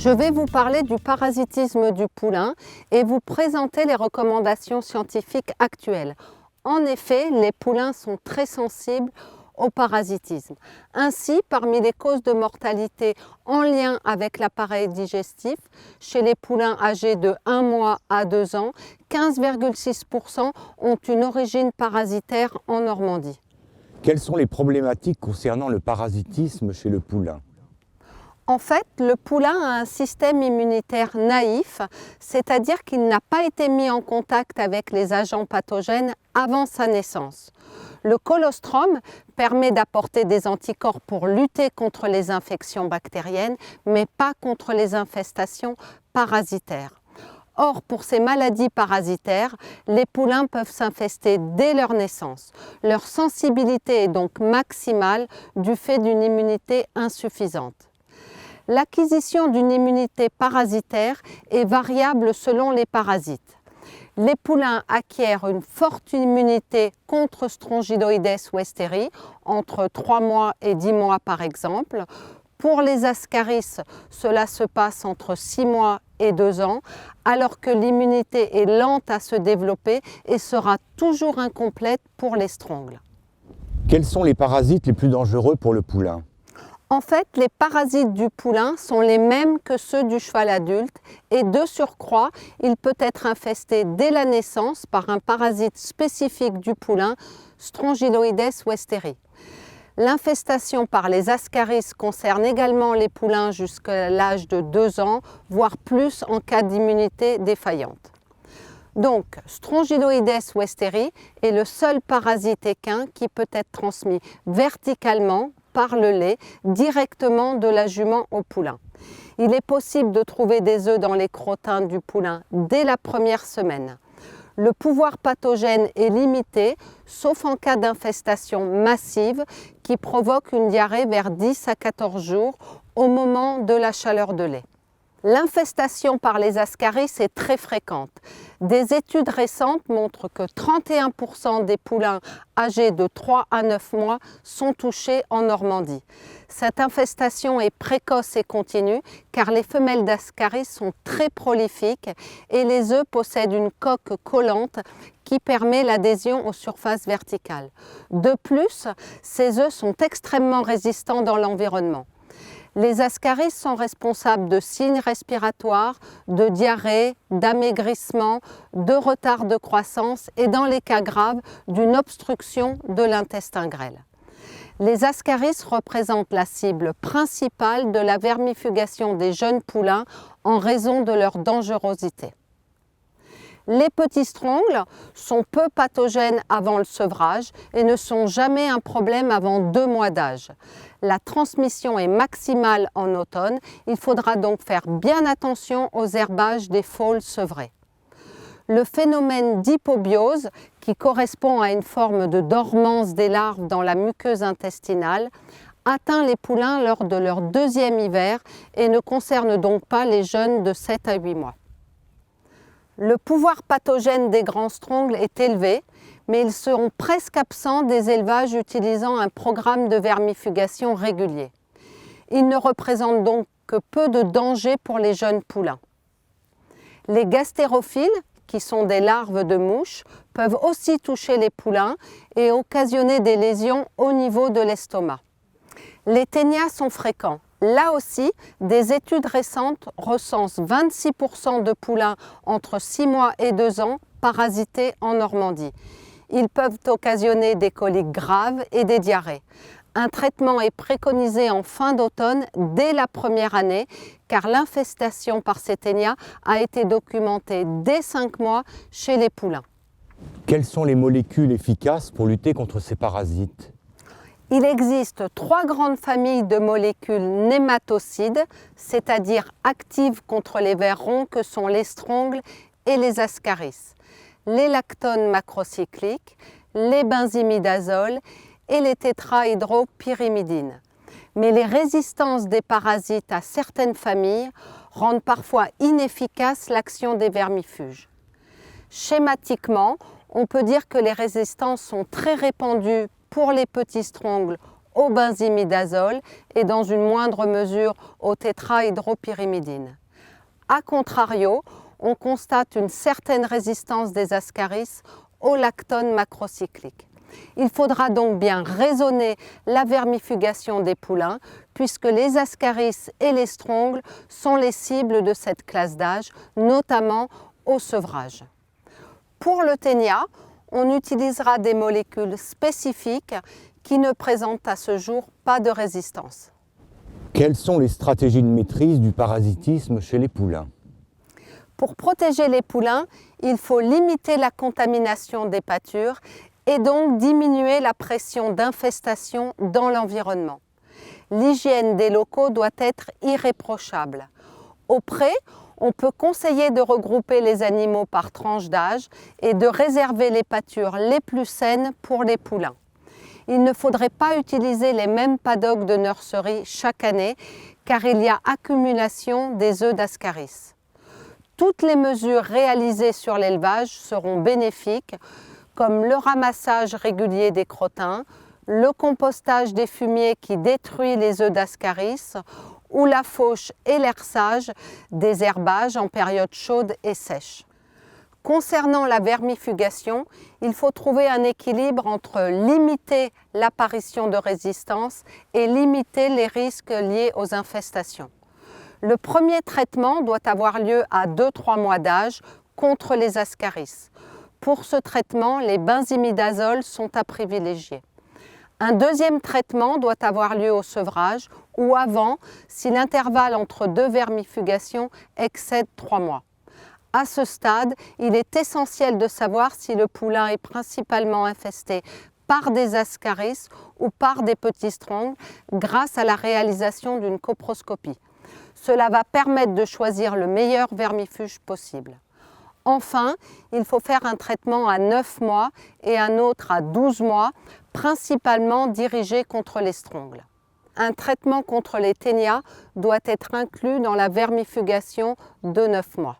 Je vais vous parler du parasitisme du poulain et vous présenter les recommandations scientifiques actuelles. En effet, les poulains sont très sensibles au parasitisme. Ainsi, parmi les causes de mortalité en lien avec l'appareil digestif, chez les poulains âgés de 1 mois à 2 ans, 15,6% ont une origine parasitaire en Normandie. Quelles sont les problématiques concernant le parasitisme chez le poulain ? En fait, le poulain a un système immunitaire naïf, c'est-à-dire qu'il n'a pas été mis en contact avec les agents pathogènes avant sa naissance. Le colostrum permet d'apporter des anticorps pour lutter contre les infections bactériennes, mais pas contre les infestations parasitaires. Or, pour ces maladies parasitaires, les poulains peuvent s'infester dès leur naissance. Leur sensibilité est donc maximale du fait d'une immunité insuffisante. L'acquisition d'une immunité parasitaire est variable selon les parasites. Les poulains acquièrent une forte immunité contre Strongyloides westeri, entre 3 mois et 10 mois par exemple. Pour les ascaris, cela se passe entre 6 mois et 2 ans, alors que l'immunité est lente à se développer et sera toujours incomplète pour les strongles. Quels sont les parasites les plus dangereux pour le poulain ? En fait, les parasites du poulain sont les mêmes que ceux du cheval adulte et de surcroît, il peut être infesté dès la naissance par un parasite spécifique du poulain, Strongyloides westeri. L'infestation par les ascaris concerne également les poulains jusqu'à l'âge de 2 ans, voire plus en cas d'immunité défaillante. Donc, Strongyloides westeri est le seul parasite équin qui peut être transmis verticalement par le lait directement de la jument au poulain. Il est possible de trouver des œufs dans les crottins du poulain dès la première semaine. Le pouvoir pathogène est limité, sauf en cas d'infestation massive qui provoque une diarrhée vers 10 à 14 jours au moment de la chaleur de lait. L'infestation par les ascaris est très fréquente. Des études récentes montrent que 31% des poulains âgés de 3 à 9 mois sont touchés en Normandie. Cette infestation est précoce et continue car les femelles d'ascaris sont très prolifiques et les œufs possèdent une coque collante qui permet l'adhésion aux surfaces verticales. De plus, ces œufs sont extrêmement résistants dans l'environnement. Les ascaris sont responsables de signes respiratoires, de diarrhée, d'amaigrissement, de retard de croissance et dans les cas graves, d'une obstruction de l'intestin grêle. Les ascaris représentent la cible principale de la vermifugation des jeunes poulains en raison de leur dangerosité. Les petits strongles sont peu pathogènes avant le sevrage et ne sont jamais un problème avant 2 mois d'âge. La transmission est maximale en automne, il faudra donc faire bien attention aux herbages des foals sevrés. Le phénomène d'hypobiose, qui correspond à une forme de dormance des larves dans la muqueuse intestinale, atteint les poulains lors de leur 2e hiver et ne concerne donc pas les jeunes de 7 à 8 mois. Le pouvoir pathogène des grands strongles est élevé, mais ils seront presque absents des élevages utilisant un programme de vermifugation régulier. Ils ne représentent donc que peu de danger pour les jeunes poulains. Les gastérophiles, qui sont des larves de mouches, peuvent aussi toucher les poulains et occasionner des lésions au niveau de l'estomac. Les ténias sont fréquents. Là aussi, des études récentes recensent 26% de poulains entre 6 mois et 2 ans parasités en Normandie. Ils peuvent occasionner des coliques graves et des diarrhées. Un traitement est préconisé en fin d'automne dès la première année car l'infestation par ces ténias a été documentée dès 5 mois chez les poulains. Quelles sont les molécules efficaces pour lutter contre ces parasites ? Il existe 3 grandes familles de molécules nématocides, c'est-à-dire actives contre les vers ronds que sont les strongles et les ascaris, les lactones macrocycliques, les benzimidazoles et les tétrahydropyrimidines. Mais les résistances des parasites à certaines familles rendent parfois inefficace l'action des vermifuges. Schématiquement, on peut dire que les résistances sont très répandues pour les petits strongles au benzimidazole et dans une moindre mesure au tétrahydropyrimidine. A contrario, on constate une certaine résistance des ascaris au lactone macrocyclique. Il faudra donc bien raisonner la vermifugation des poulains puisque les ascaris et les strongles sont les cibles de cette classe d'âge, notamment au sevrage. Pour le ténia, on utilisera des molécules spécifiques qui ne présentent à ce jour pas de résistance. Quelles sont les stratégies de maîtrise du parasitisme chez les poulains? Pour protéger les poulains, il faut limiter la contamination des pâtures et donc diminuer la pression d'infestation dans l'environnement. L'hygiène des locaux doit être irréprochable. Au pré, on peut conseiller de regrouper les animaux par tranche d'âge et de réserver les pâtures les plus saines pour les poulains. Il ne faudrait pas utiliser les mêmes paddocks de nurserie chaque année car il y a accumulation des œufs d'ascaris. Toutes les mesures réalisées sur l'élevage seront bénéfiques comme le ramassage régulier des crottins, le compostage des fumiers qui détruit les œufs d'ascaris ou la fauche et l'herçage des herbages en période chaude et sèche. Concernant la vermifugation, il faut trouver un équilibre entre limiter l'apparition de résistance et limiter les risques liés aux infestations. Le premier traitement doit avoir lieu à 2-3 mois d'âge contre les ascaris. Pour ce traitement, les benzimidazoles sont à privilégier. Un deuxième traitement doit avoir lieu au sevrage ou avant si l'intervalle entre deux vermifugations excède 3 mois. À ce stade, il est essentiel de savoir si le poulain est principalement infesté par des ascaris ou par des petits strongles grâce à la réalisation d'une coproscopie. Cela va permettre de choisir le meilleur vermifuge possible. Enfin, il faut faire un traitement à 9 mois et un autre à 12 mois, principalement dirigé contre les strongles. Un traitement contre les ténias doit être inclus dans la vermifugation de 9 mois.